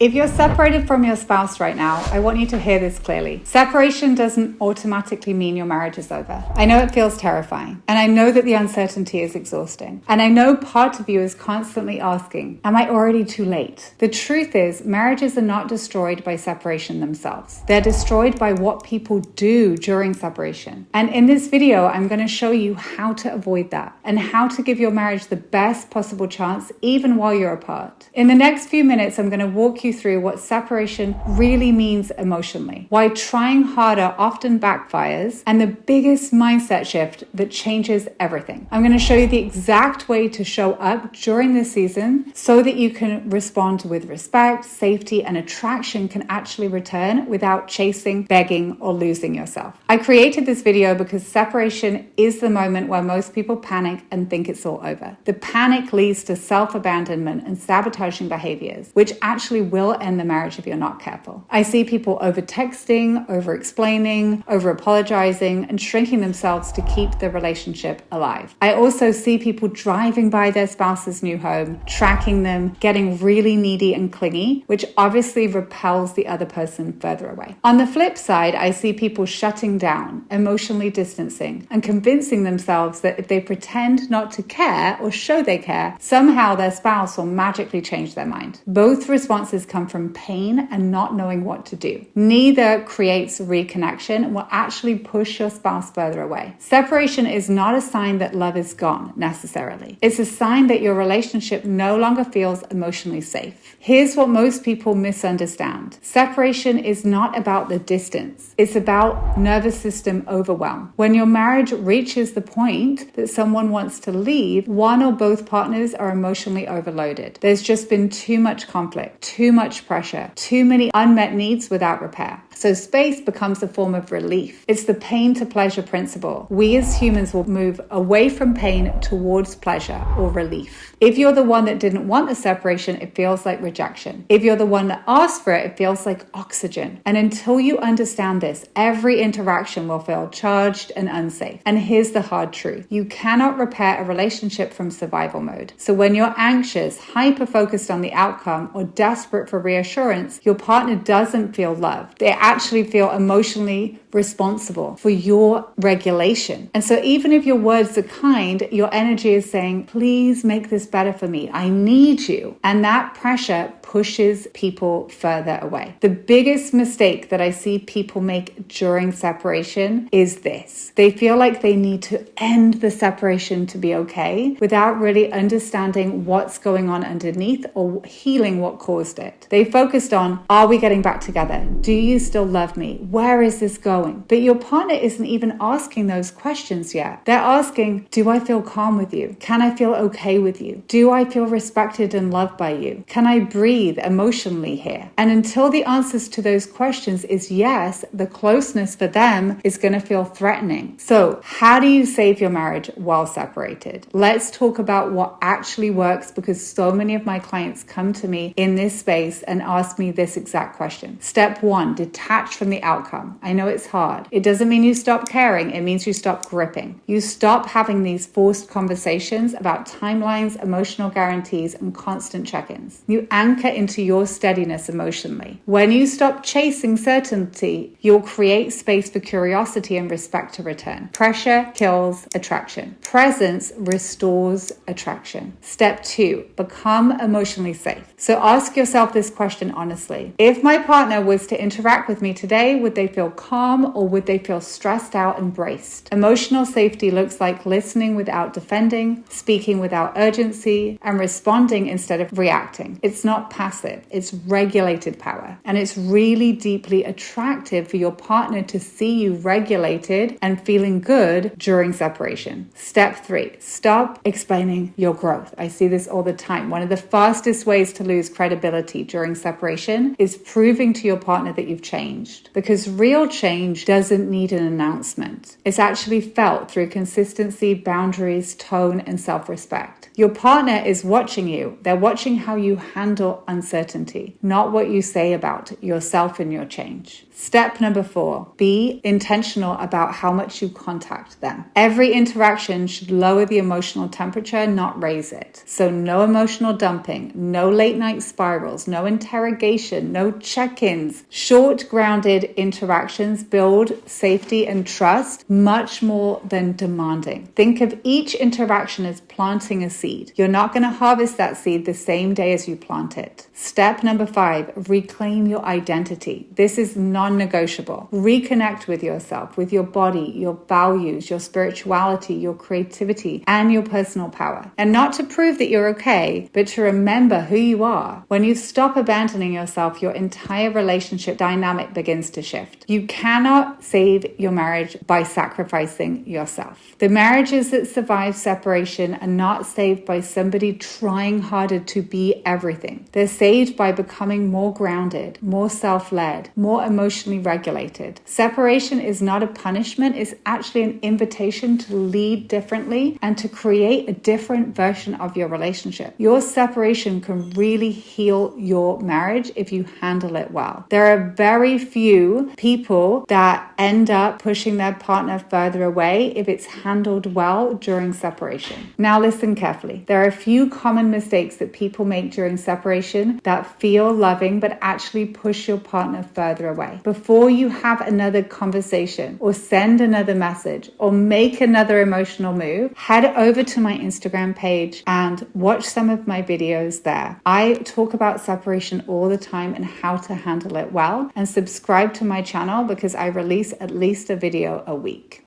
If you're separated from your spouse right now, I want you to hear this clearly. Separation doesn't automatically mean your marriage is over. I know it feels terrifying, and I know that the uncertainty is exhausting. And I know part of you is constantly asking, am I already too late? The truth is, marriages are not destroyed by separation themselves. They're destroyed by what people do during separation. And in this video, I'm going to show you how to avoid that and how to give your marriage the best possible chance even while you're apart. In the next few minutes, I'm going to walk you through what separation really means emotionally, why trying harder often backfires, and the biggest mindset shift that changes everything. I'm going to show you the exact way to show up during this season so that you can respond with respect, safety, and attraction can actually return without chasing, begging, or losing yourself. I created this video because separation is the moment where most people panic and think it's all over. The panic leads to self-abandonment and sabotaging behaviors, which actually will end the marriage if you're not careful. I see people over-texting, over-explaining, over-apologizing, and shrinking themselves to keep the relationship alive. I also see people driving by their spouse's new home, tracking them, getting really needy and clingy, which obviously repels the other person further away. On the flip side, I see people shutting down, emotionally distancing, and convincing themselves that if they pretend not to care or show they care, somehow their spouse will magically change their mind. Both responses come from pain and not knowing what to do. Neither creates reconnection and will actually push your spouse further away. Separation is not a sign that love is gone necessarily. It's a sign that your relationship no longer feels emotionally safe. Here's what most people misunderstand. Separation is not about the distance. It's about nervous system overwhelm. When your marriage reaches the point that someone wants to leave, one or both partners are emotionally overloaded. There's just been too much conflict, too much pressure, too many unmet needs without repair. So space becomes a form of relief. It's the pain to pleasure principle. We as humans will move away from pain towards pleasure or relief. If you're the one that didn't want the separation, it feels like rejection. If you're the one that asked for it, it feels like oxygen. And until you understand this, every interaction will feel charged and unsafe. And here's the hard truth. You cannot repair a relationship from survival mode. So when you're anxious, hyper-focused on the outcome, or desperate for reassurance, your partner doesn't feel loved. They actually feel emotionally responsible for your regulation. And so even if your words are kind, your energy is saying, please make this better for me. I need you. And that pressure pushes people further away. The biggest mistake that I see people make during separation is this. They feel like they need to end the separation to be okay without really understanding what's going on underneath or healing what caused it. They focused on, are we getting back together? Do you still love me? Where is this going? But your partner isn't even asking those questions yet. They're asking, do I feel calm with you? Can I feel okay with you? Do I feel respected and loved by you? Can I breathe emotionally here? And until the answers to those questions is yes, the closeness for them is going to feel threatening. So how do you save your marriage while separated? Let's talk about what actually works, because so many of my clients come to me in this space and ask me this exact question. Step 1, detach from the outcome. I know it's hard. It doesn't mean you stop caring. It means you stop gripping. You stop having these forced conversations about timelines, emotional guarantees, and constant check-ins. You anchor into your steadiness emotionally. When you stop chasing certainty, you'll create space for curiosity and respect to return. Pressure kills attraction. Presence restores attraction. Step 2, become emotionally safe. So ask yourself this question honestly. If my partner was to interact with me today, would they feel calm or would they feel stressed out and braced? Emotional safety looks like listening without defending, speaking without urgency, and responding instead of reacting. It's not passive, it's regulated power. And it's really deeply attractive for your partner to see you regulated and feeling good during separation. Step 3, stop explaining your growth. I see this all the time. One of the fastest ways to lose credibility during separation is proving to your partner that you've changed. Because real change doesn't need an announcement. It's actually felt through consistency, boundaries, tone, and self-respect. Your partner is watching you. They're watching how you handle uncertainty, not what you say about yourself and your change. Step number 4, be intentional about how much you contact them. Every interaction should lower the emotional temperature, not raise it. So no emotional dumping, no late night spirals, no interrogation, no check-ins. Short, grounded interactions build safety and trust much more than demanding. Think of each interaction as planting a seed. You're not going to harvest that seed the same day as you plant it. Step number 5, reclaim your identity. This is non-negotiable. Reconnect with yourself, with your body, your values, your spirituality, your creativity, and your personal power. And not to prove that you're okay, but to remember who you are. When you stop abandoning yourself, your entire relationship dynamic begins to shift. You cannot save your marriage by sacrificing yourself. The marriages that survive separation are not saved by somebody trying harder to be everything. They're saved by becoming more grounded, more self-led, more emotionally regulated. Separation is not a punishment, it's actually an invitation to lead differently and to create a different version of your relationship. Your separation can really heal your marriage if you handle it well. There are very few people that end up pushing their partner further away if it's handled well during separation. Now listen carefully. There are a few common mistakes that people make during separation that feel loving but actually push your partner further away. Before you have another conversation or send another message or make another emotional move, head over to my Instagram page and watch some of my videos there. I talk about separation all the time and how to handle it well, and subscribe to my channel because I release at least a video a week.